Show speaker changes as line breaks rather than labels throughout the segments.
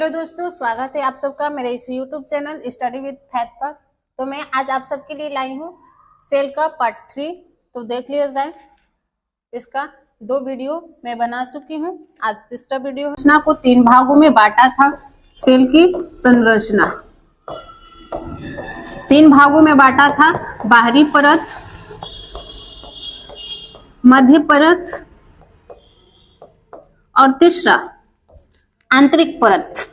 Hello दोस्तों, स्वागत है आप सबका मेरे इस YouTube channel study with faith पर। तो मैं आज आप सबके लिए लाई हूँ सेल का पार्ट 3। तो देख लिया जाए, इसका 2 वीडियो मैं बना चुकी हूँ। आज तीसरा वीडियो संरचना को 3 भागों में बांटा था। सेल की संरचना 3 भागों में बांटा था, बाहरी परत, मध्य परत और तीसरा आंतरिक परत,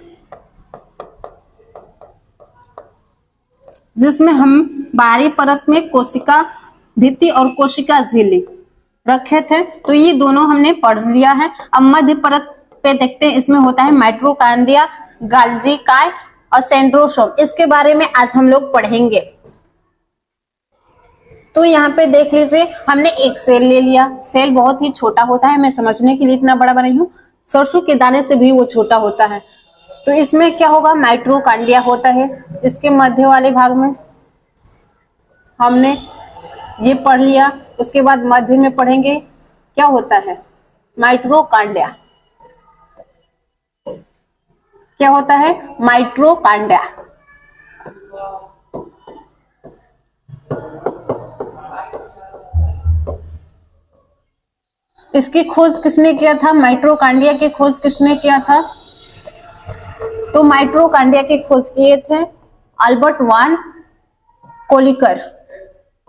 जिसमें हम बाहरी परत में कोशिका भित्ति और कोशिका झिल्ली रखे थे। तो ये दोनों हमने पढ़ लिया है। अब मध्य परत पे देखते हैं, इसमें होता है माइटोकॉन्ड्रिया, गोल्गी काय और सेंट्रोसोम। इसके बारे में आज हम लोग पढ़ेंगे। तो यहाँ पे देख लीजिए, हमने एक सेल ले लिया। सेल बहुत ही छोटा होता है, मैं समझने के लिए इतना बड़ा बना रही हूँ। सरसों के दाने से भी वो छोटा होता है। तो इसमें क्या होगा, माइटोकॉन्ड्रिया होता है। इसके मध्य वाले भाग में हमने ये पढ़ लिया। उसके बाद मध्य में पढ़ेंगे क्या होता है, माइटोकॉन्ड्रिया। क्या होता है, माइटोकॉन्ड्रिया। इसकी खोज किसने किया था, माइटोकॉन्ड्रिया की खोज किसने किया था? तो माइटोकॉन्ड्रिया की खोज किए थे अल्बर्ट वान कोलिकर।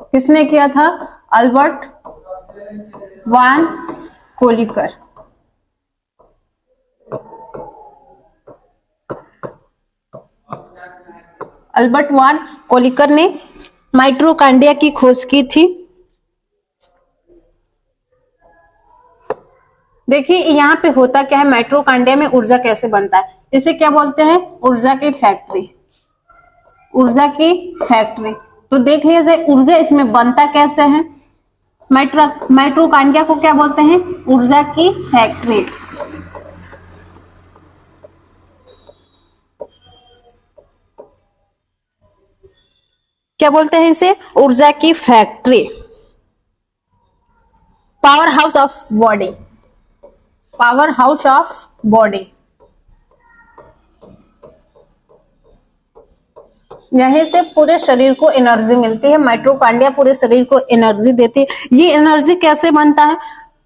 किसने किया था? अल्बर्ट वान कोलिकर। अल्बर्ट वान कोलिकर ने माइटोकॉन्ड्रिया की खोज की थी। देखिए यहाँ पे होता क्या है, माइटोकॉन्ड्रिया में ऊर्जा कैसे बनता है, इसे क्या बोलते हैं, ऊर्जा की फैक्ट्री। ऊर्जा की फैक्ट्री। तो देख लिया जाए, ऊर्जा इसमें बनता कैसे है। माइटोकॉन्ड्रिया को क्या बोलते हैं, ऊर्जा की फैक्ट्री। क्या बोलते हैं इसे, ऊर्जा की factory. Power house of body, power house of body. यहीं से पूरे शरीर को एनर्जी मिलती है। माइटोकॉन्ड्रिया पूरे शरीर को एनर्जी देती है। ये एनर्जी कैसे बनता है,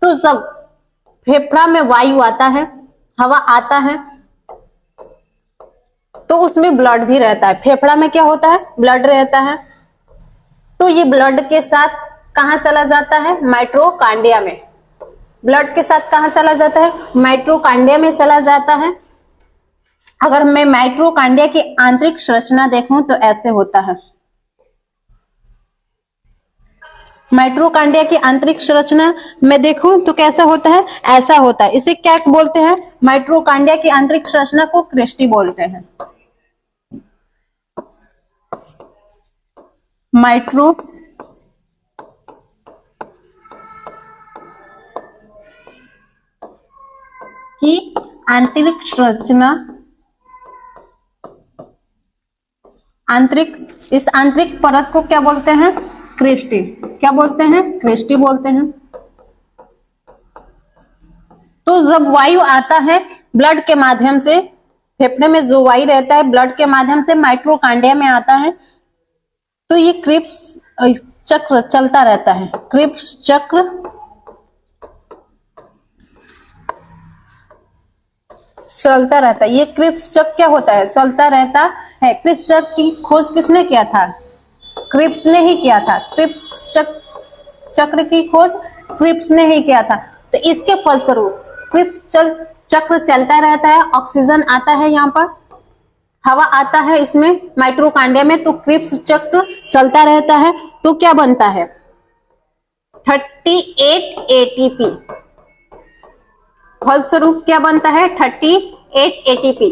तो जब फेफड़ा में वायु आता है, हवा आता है, तो उसमें ब्लड भी रहता है। फेफड़ा में क्या होता है, ब्लड रहता है। तो ये ब्लड के साथ कहां चला जाता है, माइटोकॉन्ड्रिया में। ब्लड के साथ कहां चला जाता है, माइटोकॉन्ड्रिया में चला जाता है। अगर मैं माइटोकॉन्ड्रिया की आंतरिक संरचना देखूं तो ऐसे होता है। माइटोकॉन्ड्रिया की आंतरिक संरचना में देखूं तो कैसा होता है, ऐसा होता है। इसे क्या बोलते हैं, माइटोकॉन्ड्रिया की आंतरिक संरचना को क्रिस्टी बोलते हैं। माइटो की आंतरिक संरचना, इस आंतरिक परत को क्या बोलते हैं, क्रिस्टी। क्या बोलते हैं, क्रिस्टी बोलते हैं। तो जब वायु आता है ब्लड के माध्यम से, फेफड़े में जो वायु रहता है ब्लड के माध्यम से माइटोकॉन्ड्रिया में आता है, तो ये क्रिप्स चक्र चलता रहता है। क्रिप्स चक्र चलता रहता है। ये क्रिप्स चक्र क्या होता है, चलता रहता है। क्रिप्स चक्र की खोज किसने किया था, क्रिप्स ने ही किया था। क्रिप्स चक्र की खोज क्रिप्स ने ही किया था। तो इसके फलस्वरूप क्रिप्स चक्र चलता रहता है। ऑक्सीजन आता है, यहाँ पर हवा आता है इसमें माइटोकॉन्ड्रिया में, तो क्रिप्स चक्र चलता रहता है। तो क्या बनता है, 38 एटीपी। फलस्वरूप क्या बनता है, 38 एटीपी।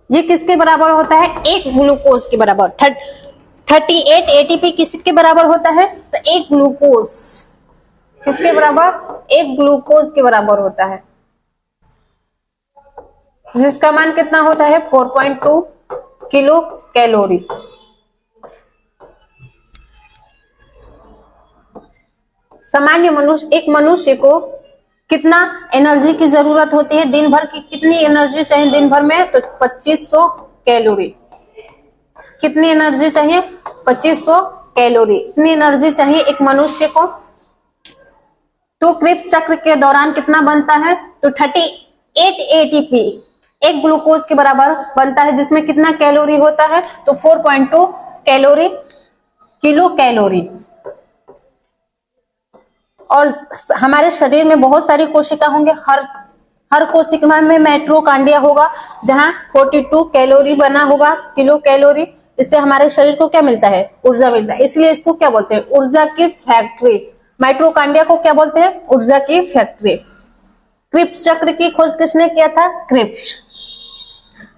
ये किसके बराबर होता है, एक ग्लूकोज के बराबर। 38 एटीपी किसके बराबर होता है, तो एक ग्लूकोज। किसके बराबर, एक ग्लूकोज के बराबर होता है, जिसका मान कितना होता है, 4.2 किलो कैलोरी। सामान्य मनुष्य, एक मनुष्य को कितना एनर्जी की जरूरत होती है दिन भर की, कितनी एनर्जी चाहिए दिन भर में, तो 2500 कैलोरी। कितनी एनर्जी चाहिए? 2500 कैलोरी। इतनी एनर्जी चाहिए एक मनुष्य को। तो क्रिप्स चक्र के दौरान कितना बनता है? तो 38 एटीपी एक ग्लूकोज के बराबर बनता है, जिसमें कितना कैलोरी होता है? तो 4.2 कैलोरी, किलो कैलोरी। और हमारे शरीर में बहुत सारी कोशिका होंगे, हर कोशिका में माइटोकॉन्ड्रिया होगा, जहां 42 कैलोरी बना होगा, किलो कैलोरी। इससे हमारे शरीर को क्या मिलता है? ऊर्जा मिलता है। इसलिए इसको क्या बोलते हैं? ऊर्जा की फैक्ट्री। माइटोकॉन्ड्रिया को क्या बोलते हैं? ऊर्जा की फैक्ट्री। क्रिप्स चक्र की खोज किसने किया था? क्रिप्स।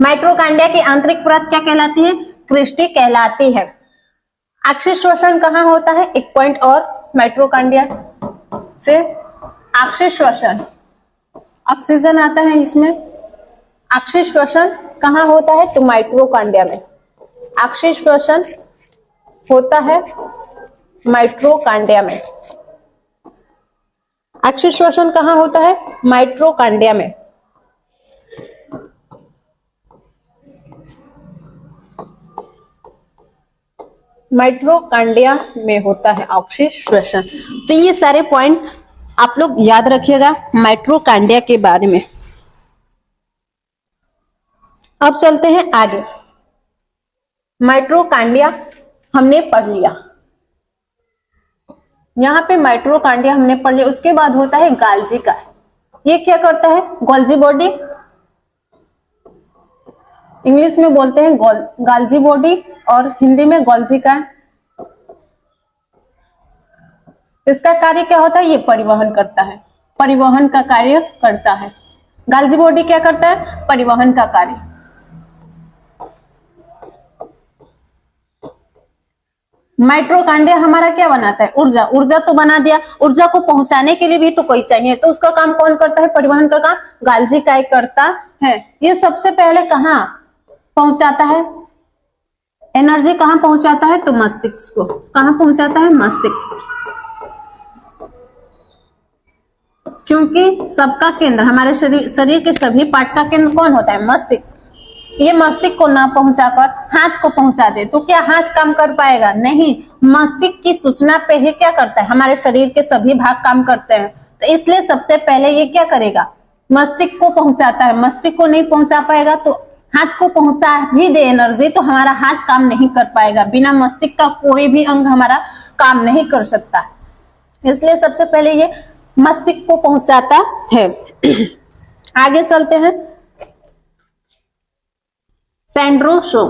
माइटोकॉन्ड्रिया की आंतरिक परत क्या कहलाती है? क्रिस्टी कहलाती है। अक्षय श्वसन कहाँ होता है? एक पॉइंट और माइटोकॉन्ड्रिया से अक्षय श्वसन, ऑक्सीजन आता है इसमें। अक्षय श्वसन कहाँ होता है? तो माइटोकॉन्ड्रिया में। अक्षय श्वसन होता है माइटोकॉन्ड्रिया में। अक्षय श्वसन कहाँ होता है? माइटोकॉन्ड्रिया में। माइटोकॉन्ड्रिया में होता है अक्षय श्वसन। तो ये सारे पॉइंट आप लोग याद रखिएगा माइटोकॉन्ड्रिया के बारे में। अब चलते हैं आगे। माइटोकॉन्ड्रिया हमने पढ़ लिया, यहां पे माइटोकॉन्ड्रिया हमने पढ़ लिया। उसके बाद होता है गोल्जी का। ये क्या करता है? गोल्जी बॉडी, इंग्लिश में बोलते हैं गोल्जी बॉडी और हिंदी में गोल्जी का। इसका कार्य क्या होता है? ये परिवहन करता है, परिवहन का कार्य करता है। गोल्जी बॉडी क्या करता है? परिवहन का कार्य। माइटोकॉन्ड्रिया हमारा क्या बनाता है? ऊर्जा। ऊर्जा तो बना दिया, ऊर्जा को पहुंचाने के लिए भी तो कोई चाहिए, तो उसका काम कौन करता है? परिवहन का काम गोल्जी काय करता है। ये सबसे पहले कहां पहुंचाता है? एनर्जी कहां पहुंचाता है? तो मस्तिष्क को। कहां पहुंचाता है? मस्तिष्क। क्योंकि सबका केंद्र, हमारे शरीर के सभी पार्ट का केंद्र कौन होता है? मस्तिष्क। ये मस्तिष्क को ना पहुंचाकर हाथ को पहुंचा दे तो क्या हाथ काम कर पाएगा? नहीं। मस्तिष्क की सूचना पे ही क्या करता है? हमारे शरीर के सभी भाग काम करते हैं। तो इसलिए सबसे पहले ये क्या करेगा? मस्तिष्क को पहुंचाता है। मस्तिष्क को नहीं पहुंचा पाएगा तो हाथ को पहुंचा ही दे एनर्जी, तो हमारा हाथ काम नहीं कर पाएगा। बिना मस्तिष्क का कोई भी अंग हमारा काम नहीं कर सकता। इसलिए सबसे पहले ये मस्तिष्क को पहुंचाता है। आगे चलते हैं। सेंट्रोसोम।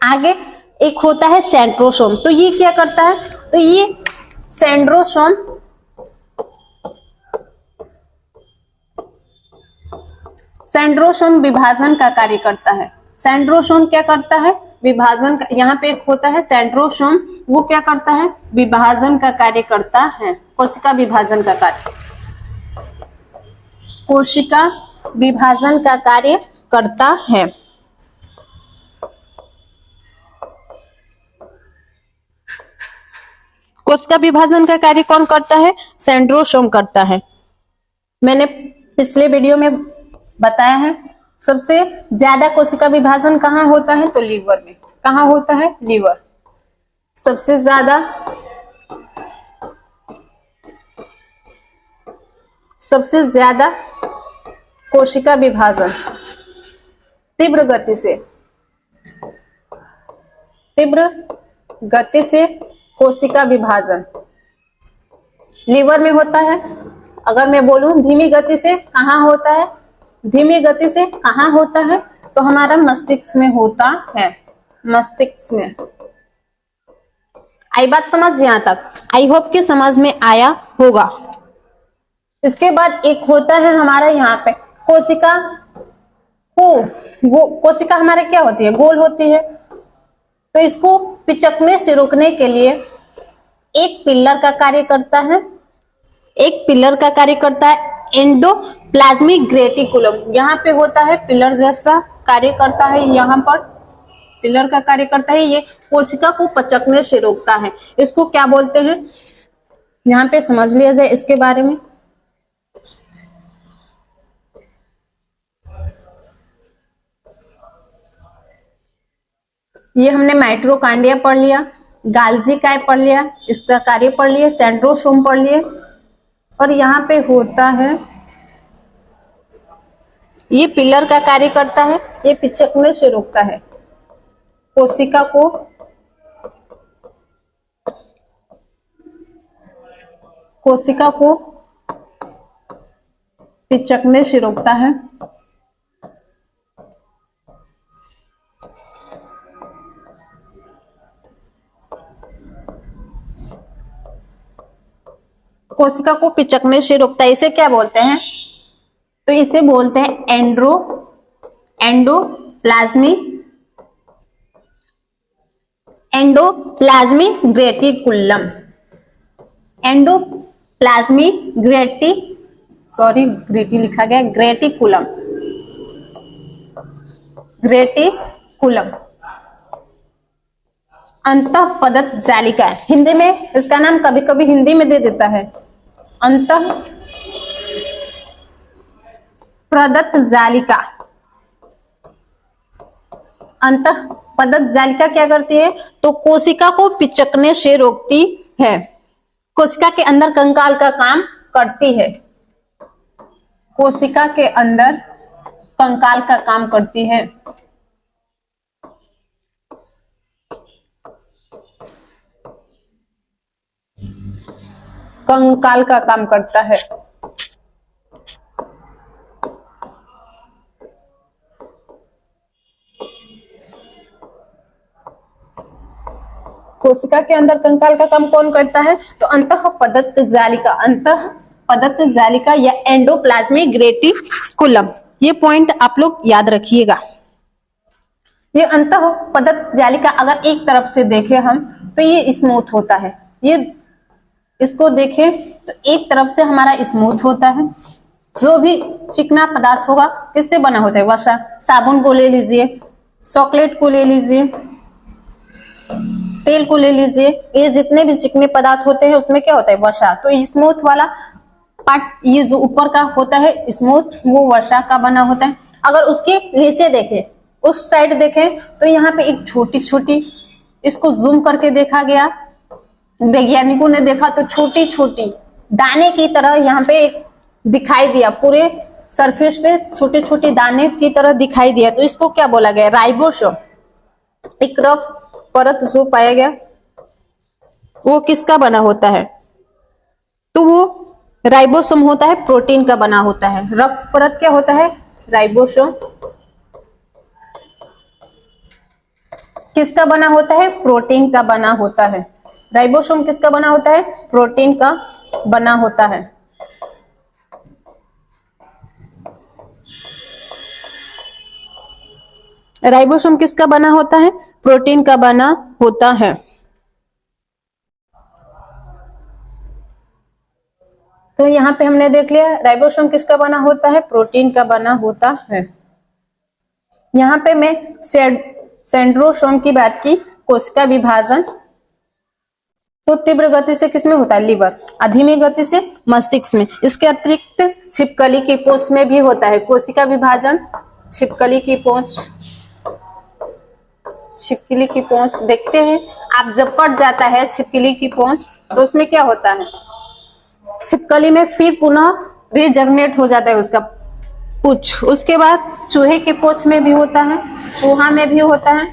आगे एक होता है सेंट्रोसोम। तो ये क्या करता है? तो ये सेंट्रोसोम विभाजन का कार्य करता है। सेंट्रोसोम क्या करता है? विभाजन का। यहाँ पे एक होता है सेंट्रोसोम, वो क्या करता है? विभाजन का कार्य करता है। कोशिका विभाजन का कार्य, कोशिका विभाजन का कार्य करता है। कोशिका विभाजन का कार्य कौन करता है? सेंट्रोसोम करता है। मैंने पिछले वीडियो में बताया है सबसे ज्यादा कोशिका विभाजन कहाँ होता है? तो लीवर में। कहाँ होता है? लीवर। सबसे ज्यादा कोशिका विभाजन तीव्र गति से कोशिका विभाजन लीवर में होता है। अगर मैं बोलूं धीमी गति से कहाँ होता है? धीमी गति से कहाँ होता है? तो हमारा मस्तिष्क में होता है। मस्तिष्क में। आई बात समझ यहां तक? आई होप कि समझ में आया होगा। इसके बाद एक होता है हमारा यहाँ पे कोशिका कोशिका हमारे क्या होती है? गोल होती है। तो इसको पिचकने से रोकने के लिए एक पिलर का कार्य करता है। एक पिलर का कार्य करता है एंडोप्लाज्मिक रेटिकुलम। यहाँ पे होता है पिलर जैसा कार्य करता है। यहाँ पर पिलर का कार्य करता है। ये कोशिका को पचकने से रोकता है। इसको क्या बोलते हैं? यहाँ पे समझ लिया जाए इसके बारे में। ये हमने माइटोकॉन्ड्रिया पढ़ लिया, गाल्जी काय पढ़ लिया, इसका कार्य पढ़ लिए, सेंट्रोसोम पढ़ लिए। और यहाँ पे होता है, ये पिलर का कार्य करता है, ये पिचकने से रोकता है कोशिका को पिचकने से रोकता है। कोशिका को पिचकने से रोकता है, इसे क्या बोलते हैं? तो इसे बोलते हैं एंडोप्लाज्मिक रेटिकुलम। ग्रेटिकुलम अंतःपदत जालिका, हिंदी में इसका नाम कभी कभी हिंदी में दे देता है अंतःपदत जालिका। अंतःपदत जालिका क्या करती है? तो कोशिका को पिचकने से रोकती है, कोशिका के अंदर कंकाल का काम करती है, कोशिका के अंदर कंकाल का काम करती है। कंकाल का काम करता है। कोशिका के अंदर कंकाल का काम कौन करता है? तो अंतःपदत जालिका या एंडोप्लाज्मिक रेटिकुलम। ये पॉइंट आप लोग याद रखिएगा। ये अंतःपदत जालिका अगर एक तरफ से देखें हम तो ये स्मूथ होता है, ये इसको देखें तो एक तरफ से हमारा स्मूथ होता है। जो भी चिकना पदार्थ होगा किससे बना होता है? वसा। साबुन को ले लीजिए, चॉकलेट को ले लीजिए, तेल को ले लीजिए, ये जितने भी चिकने पदार्थ होते हैं उसमें क्या होता है? वसा। तो स्मूथ वाला पार्ट, ये जो ऊपर का होता है स्मूथ, वो वसा का बना होता है। अगर उसके नीचे देखें, उस साइड देखें तो यहाँ पे एक छोटी छोटी, इसको जूम करके देखा गया, वैज्ञानिकों ने देखा तो छोटी छोटी दाने की तरह यहाँ पे एक दिखाई दिया, पूरे सरफेस पे छोटे छोटे दाने की तरह दिखाई दिया। तो इसको क्या बोला गया? राइबोसोम। एक रफ परत जो पाया गया वो किसका बना होता है? तो वो राइबोसोम होता है, प्रोटीन का बना होता है। रफ परत क्या होता है? राइबोसोम। किसका बना होता है? प्रोटीन का बना होता है। राइबोसोम किसका बना होता है? प्रोटीन का बना होता है। राइबोसोम किसका बना होता है? प्रोटीन का बना होता है। तो यहाँ पे हमने देख लिया राइबोसोम किसका बना होता है? प्रोटीन का बना होता है। यहाँ पे मैं सेंट्रोसोम की बात की, कोशिका विभाजन तो तीव्र गति से किसमें होता है? लिवर। अधीमी गति से मस्तिष्क में। इसके अतिरिक्त छिपकली की पोंछ में भी होता है कोशिका विभाजन। छिपकली की पोंछ देखते हैं आप, जब कट जाता है छिपकली की पोंछ तो उसमें क्या होता है? छिपकली में फिर पुनः रिजनरेट हो जाता है उसका पूंछ। उसके बाद चूहे की पोंछ में भी होता है, चूहा में भी होता है,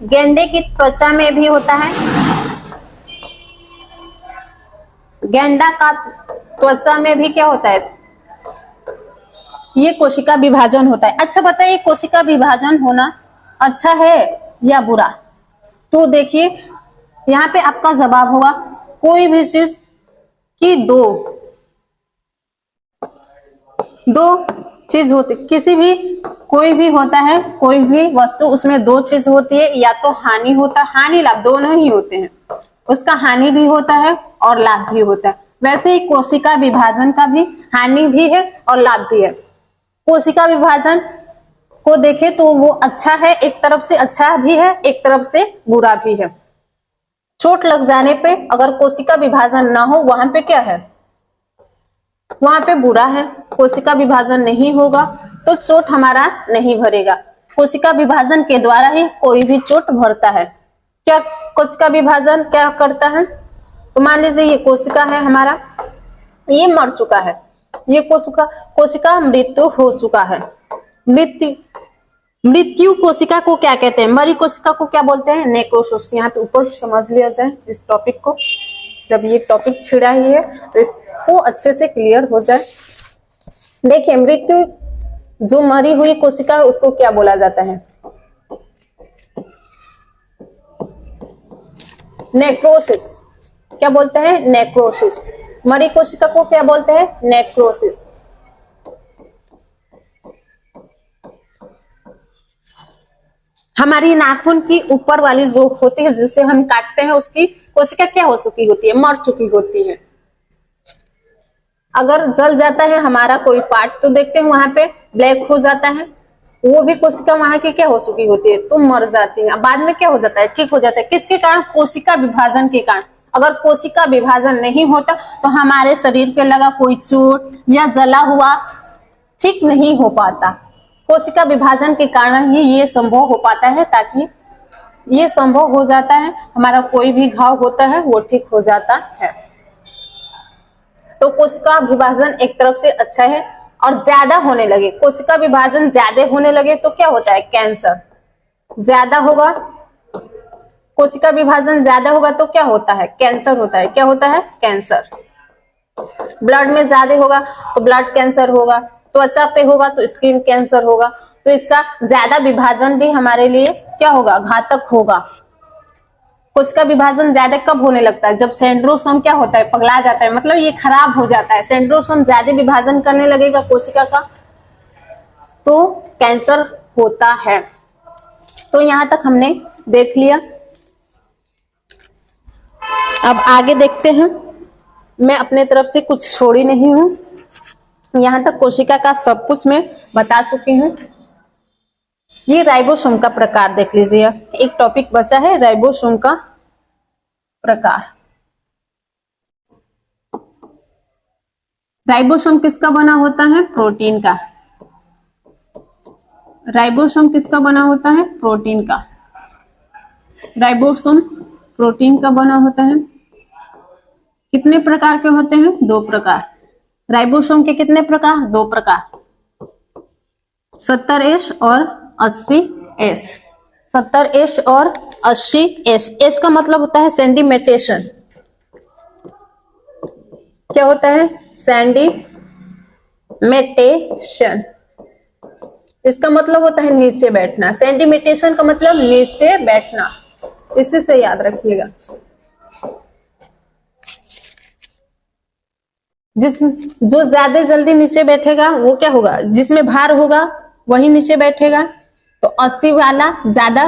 गेंडे की त्वचा में भी होता है, गेंडा का त्वचा में भी क्या होता है? ये कोशिका विभाजन होता है। अच्छा बताइए, कोशिका विभाजन होना अच्छा है या बुरा? तो देखिए यहाँ पे आपका जवाब होगा, कोई भी चीज की दो चीज होती, किसी भी कोई भी होता है, कोई भी वस्तु, उसमें दो चीज होती है, या तो हानि होता है, हानि लाभ दोनों ही होते हैं। उसका हानि भी होता है और लाभ भी होता है। वैसे ही कोशिका विभाजन का भी हानि भी है और लाभ भी है। कोशिका विभाजन को देखें तो वो अच्छा है, एक तरफ से अच्छा भी है, एक तरफ से बुरा भी है। चोट लग जाने पे अगर कोशिका विभाजन ना हो, वहां पे क्या है? वहां पे बुरा है। कोशिका विभाजन नहीं होगा तो चोट हमारा नहीं भरेगा। कोशिका विभाजन के द्वारा ही कोई भी चोट भरता है। क्या कोशिका विभाजन क्या करता है? तो मान लीजिए ये कोशिका है हमारा, ये मर चुका है, ये कोशिका मृत्यु हो चुका है। मृत्यु कोशिका को क्या कहते हैं? मरी कोशिका को क्या बोलते हैं? नेक्रोसिस। यहाँ पे ऊपर समझ लिया जाए इस टॉपिक को, जब ये टॉपिक छिड़ा ही है तो इसको अच्छे से क्लियर हो जाए। देखिए, मृत्यु जो मरी हुई कोशिका है उसको क्या बोला जाता है? नेक्रोसिस। क्या बोलते हैं? नेक्रोसिस। मरी कोशिका को क्या बोलते हैं? नेक्रोसिस। हमारी नाखून की ऊपर वाली जो होती है जिससे हम काटते हैं उसकी कोशिका क्या हो चुकी होती है? मर चुकी होती है। अगर जल जाता है हमारा कोई पार्ट तो देखते हैं वहां पे ब्लैक हो जाता है, वो भी कोशिका वहां की क्या हो चुकी होती है? तो मर जाती है। बाद में क्या हो जाता है? ठीक हो जाता है। किसके कारण? कोशिका विभाजन के कारण। अगर कोशिका विभाजन नहीं होता तो हमारे शरीर पे लगा कोई चोट या जला हुआ ठीक नहीं हो पाता। कोशिका विभाजन के कारण ही ये संभव हो पाता है, ताकि ये संभव हो जाता है, हमारा कोई भी घाव होता है वो ठीक हो जाता है। तो कोशिका विभाजन एक तरफ से अच्छा है। और ज्यादा होने लगे, कोशिका विभाजन ज्यादा होने लगे तो क्या होता है? कैंसर। ज्यादा होगा, कोशिका विभाजन ज्यादा होगा तो क्या होता है? कैंसर होता है। क्या होता है? कैंसर। ब्लड में ज्यादा होगा तो ब्लड कैंसर होगा, त्वचा पे होगा तो स्किन कैंसर होगा। तो इसका ज्यादा विभाजन भी हमारे लिए क्या होगा? घातक होगा। कोशिका विभाजन ज्यादा कब होने लगता है? जब सेंट्रोसोम क्या होता है? पगला जाता है, मतलब ये खराब हो जाता है। सेंट्रोसोम ज्यादा विभाजन करने लगेगा कोशिका का तो कैंसर होता है। तो यहां तक हमने देख लिया। अब आगे देखते हैं। मैं अपने तरफ से कुछ छोड़ी नहीं हूं, यहां तक कोशिका का सब कुछ मैं बता चुकी हूं। ये राइबोसोम का प्रकार देख लीजिए, एक टॉपिक बचा है राइबोसोम का प्रकार। राइबोसोम किसका बना होता है? प्रोटीन का। राइबोसोम किसका बना होता है? प्रोटीन का। राइबोसोम प्रोटीन का बना होता है। कितने प्रकार के होते हैं? 2 प्रकार। राइबोसोम के कितने प्रकार? 2 प्रकार, 70S और 80S। 70S और 80S। S का मतलब होता है सेंडिमेटेशन। क्या होता है? सेंडिमेटेशन। इसका मतलब होता है नीचे बैठना। सेंडिमेटेशन का मतलब नीचे बैठना, इसी से याद रखिएगा। जो ज्यादा जल्दी नीचे बैठेगा वो क्या होगा? जिसमें भार होगा वही नीचे बैठेगा। तो 80 वाला ज्यादा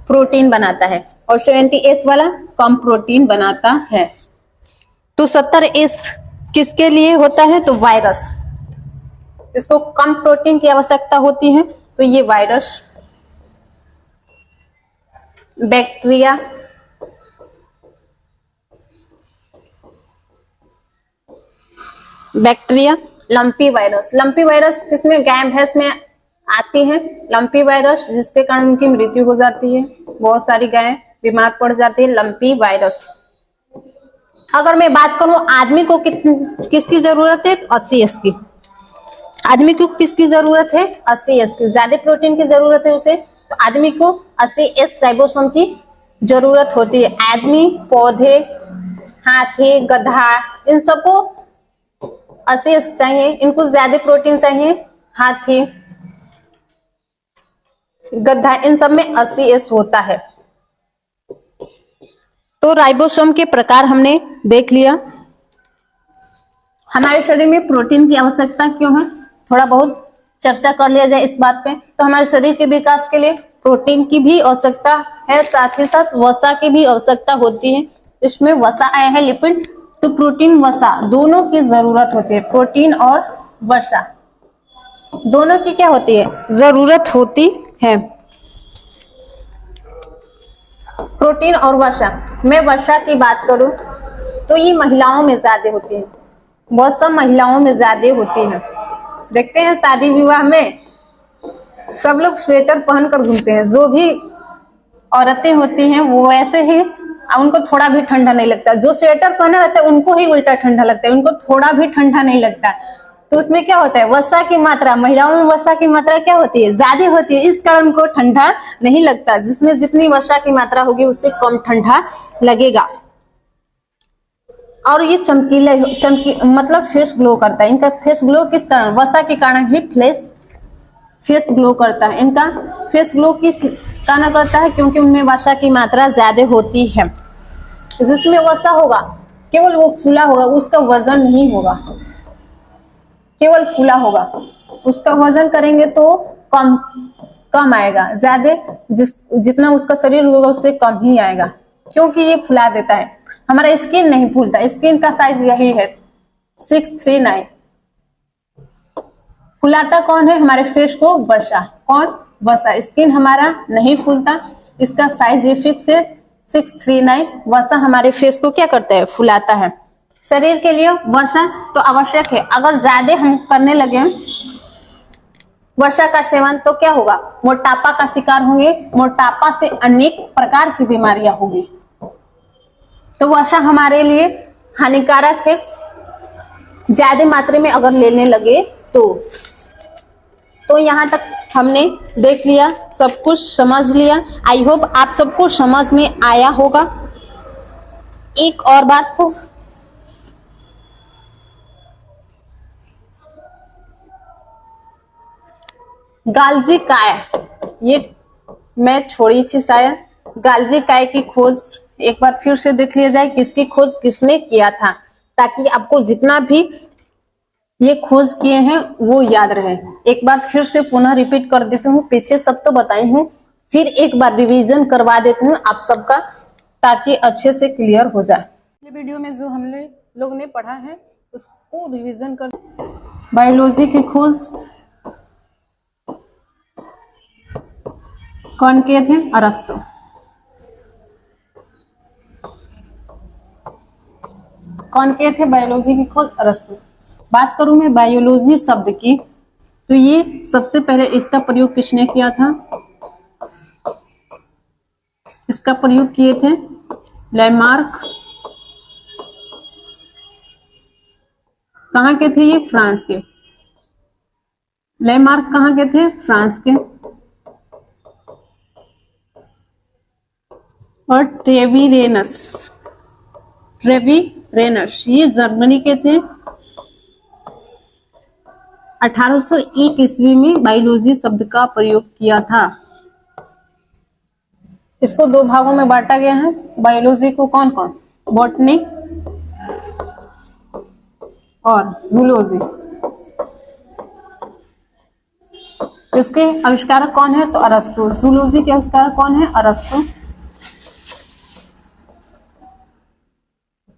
प्रोटीन बनाता है और 70S वाला कम प्रोटीन बनाता है। तो 70S किसके लिए होता है? तो वायरस। इसको कम प्रोटीन की आवश्यकता होती है, तो ये virus, bacteria, lumpy virus. Lumpy virus किसमें? गाय भैंस में आती है लंपी वायरस, जिसके कारण उनकी मृत्यु हो जाती है। बहुत सारी गायें बीमार पड़ जाती है लंपी वायरस। अगर मैं बात करूं आदमी को किसकी जरूरत है? 80S की। आदमी को किसकी जरूरत है? 80S की। ज्यादा प्रोटीन की जरूरत है उसे, तो आदमी को 80S राइबोसोम की जरूरत होती है। आदमी, पौधे, हाथी, गधा, इन सबको 80S चाहिए, इनको ज्यादा प्रोटीन चाहिए। हाथी, गधा, इन सब में 80S होता है। तो राइबोसोम के प्रकार हमने देख लिया। हमारे शरीर में प्रोटीन की आवश्यकता क्यों है, थोड़ा बहुत चर्चा कर लिया जाए इस बात पे। तो हमारे शरीर के विकास के लिए प्रोटीन की भी आवश्यकता है, साथ ही साथ वसा की भी आवश्यकता होती है। इसमें वसा आया है लिपिड, तो प्रोटीन वसा दोनों की जरूरत होती है। प्रोटीन और वसा दोनों की क्या होती है? जरूरत होती है। प्रोटीन और वसा। मैं वसा की बात करूं तो ये महिलाओं में ज्यादा होती है, वसा महिलाओं में ज्यादा होती है। देखते हैं शादी विवाह में सब लोग स्वेटर पहनकर घूमते हैं, जो भी औरतें होती हैं वो ऐसे ही, उनको थोड़ा भी ठंडा नहीं लगता। जो स्वेटर पहना रहता है उनको ही उल्टा ठंडा लगता है, उनको थोड़ा भी ठंडा नहीं लगता। तो उसमें क्या होता है, वसा की मात्रा, महिलाओं में वसा की मात्रा क्या होती है, ज्यादा होती है, इस कारण उनको ठंडा नहीं लगता। जिसमें जितनी वसा की मात्रा होगी उससे कम ठंडा लगेगा। और ये चमकी मतलब फेस ग्लो करता है। इनका फेस ग्लो किस कारण, वसा के कारण ही फेस ग्लो करता है। इनका फेस ग्लो किस कारण करता है, क्योंकि उनमें वसा की मात्रा ज्यादा होती है। जिसमें वसा होगा केवल वो फूला होगा, उसका वजन नहीं होगा, केवल फूला होगा। उसका वजन करेंगे तो कम आएगा, ज्यादा जितना उसका शरीर होगा उससे कम ही आएगा, क्योंकि ये फुला देता है। हमारा स्किन नहीं फूलता, स्किन का साइज यही है 639। फुलाता कौन है, हमारे फेस को वसा। कौन, वसा। स्किन हमारा नहीं फूलता, इसका साइज ये फिक्स है 639। वसा हमारे फेस को क्या करता है, फुलाता है। शरीर के लिए वसा तो आवश्यक है। अगर ज्यादा हम करने लगे वसा का सेवन तो क्या होगा, मोटापा का शिकार होंगे। मोटापा से अनेक प्रकार की बीमारियां होगी। तो वसा हमारे लिए हानिकारक है, ज्यादा मात्रा में अगर लेने लगे तो यहाँ तक हमने देख लिया, सब कुछ समझ लिया। आई होप आप सबको समझ में आया होगा। एक और बात, तो गाल्जी काय, ये मैं छोड़ी थी शायद। गाल्जी काय की खोज एक बार फिर से देख लिया जाए, किसकी खोज किसने किया था, ताकि आपको जितना भी ये खोज किए हैं वो याद रहे। एक बार फिर से पुनः रिपीट कर देती हूँ, पीछे सब तो बताई हूँ, फिर एक बार रिवीजन करवा देती हूँ आप सबका, ताकि अच्छे से क्लियर हो जाए। ये वीडियो में जो हम लोग ने पढ़ा है उसको रिवीजन कर। बायोलॉजी की खोज कौन किए थे, अरस्तु। कौन किए थे बायोलॉजी की खोज, अरस्तु। बात करूं मैं बायोलॉजी शब्द की, तो ये सबसे पहले इसका प्रयोग किसने किया था, इसका प्रयोग किए थे लैमार्क। कहाँ के थे ये, फ्रांस के। लैमार्क कहाँ के थे, फ्रांस के। और ट्रेविरेनस ये जर्मनी के थे। 1801 ईस्वी में बायोलॉजी शब्द का प्रयोग किया था। इसको दो भागों में बांटा गया है बायोलॉजी को। कौन कौन, बॉटनी और जूलॉजी। इसके आविष्कारक कौन है, तो अरस्तु। जूलॉजी के आविष्कारक कौन है, अरस्तु।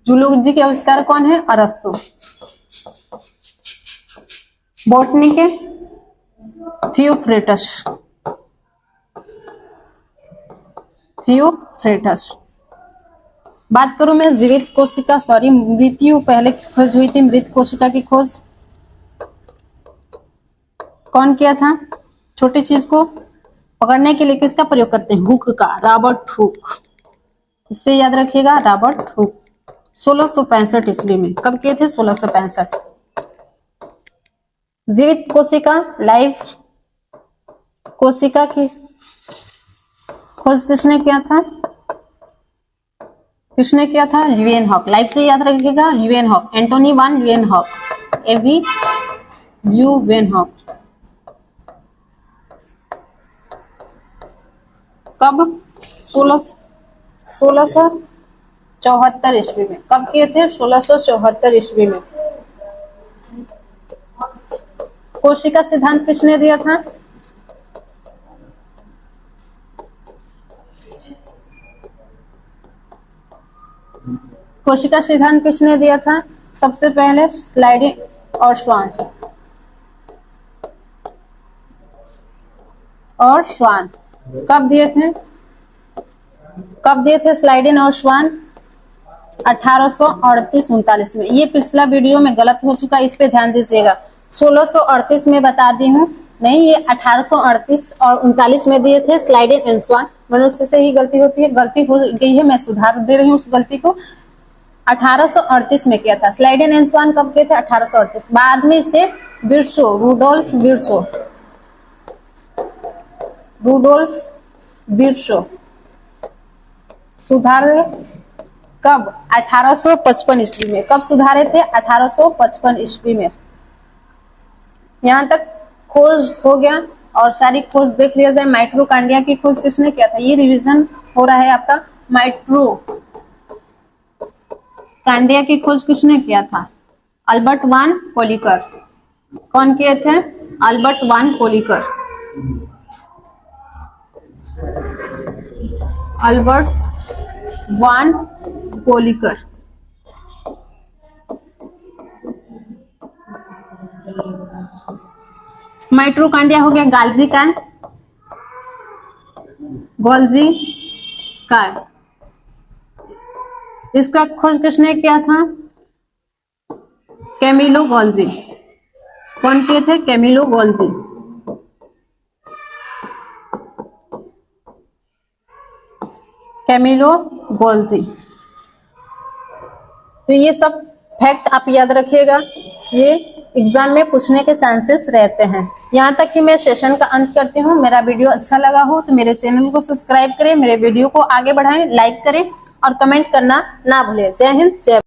जूलॉजी के आविष्कारक कौन है, अरस्तु। बॉटनी के थियोफ्रेटस। बात करूं मैं जीवित कोशिका, सॉरी मृत्यु पहले खोज हुई थी। मृत कोशिका की खोज कौन किया था, छोटी चीज को पकड़ने के लिए किसका प्रयोग करते हैं, हुक का, रॉबर्ट हुक। इससे याद रखिएगा, रॉबर्ट हुक। 1665 ईस्वी में। कब किए थे, 1665। जीवित कोशिका, लाइव कोशिका की खोज किसने किया था, ल्यूवेनहॉक। लाइव से याद रखिएगा, ल्यूवेनहॉक। एंटोनी वान ल्यूवेनहॉक, एवी ल्यूवेनहॉक। कब, 1674 ईस्वी में। कब किए थे, 1674 ईस्वी में। कोशिका सिद्धांत किसने दिया था, कोशिका सिद्धांत किसने दिया था, सबसे पहले स्लाइडिंग और श्वान। कब दिए थे स्लाइडिन और श्वान, 1838-39 में। ये पिछला वीडियो में गलत हो चुका, इस पे ध्यान दीजिएगा। 1638 में बता दी हूँ, नहीं, ये 1838 और 39 में दिए थे। स्लाइडेन एंड स्वान, मनुष्य से ही गलती होती है, गलती हो गई है, मैं सुधार दे रही हूँ उस गलती को। 1838 में किया था। स्लाइडेन एंड स्वान कब किए थे? 1838। बाद में इसे विर्सो, रुडोल्फ विर्सो, रुडोल्फ विर्सो सुधारे। कब? 1855 ईस्वी में। कब सुधारे थे? 1855 ईस्वी में। यहां तक खोज हो गया और सारी खोज देख लिया जाए। माइट्रोकांडिया की खोज किसने किया था? ये रिवीजन हो रहा है आपका। माइट्रोकांडिया की खोज किसने किया था? अल्बर्ट वान कोलिकर। कौन किए थे? अल्बर्ट वान कोलिकर। अल्बर्ट वान कोलिकर। माइट्रोकांडिया हो गया। गाल्जी का, गोल्जी का, इसका खोज किसने किया था? Camillo Golgi. कौन किए थे? Camillo Golgi. Camillo Golgi. तो ये सब फैक्ट आप याद रखिएगा, ये एग्जाम में पूछने के चांसेस रहते हैं। यहाँ तक ही मैं सेशन का अंत करती हूँ। मेरा वीडियो अच्छा लगा हो तो मेरे चैनल को सब्सक्राइब करें, मेरे वीडियो को आगे बढ़ाएं, लाइक करें और कमेंट करना ना भूलें। जय हिंद, जय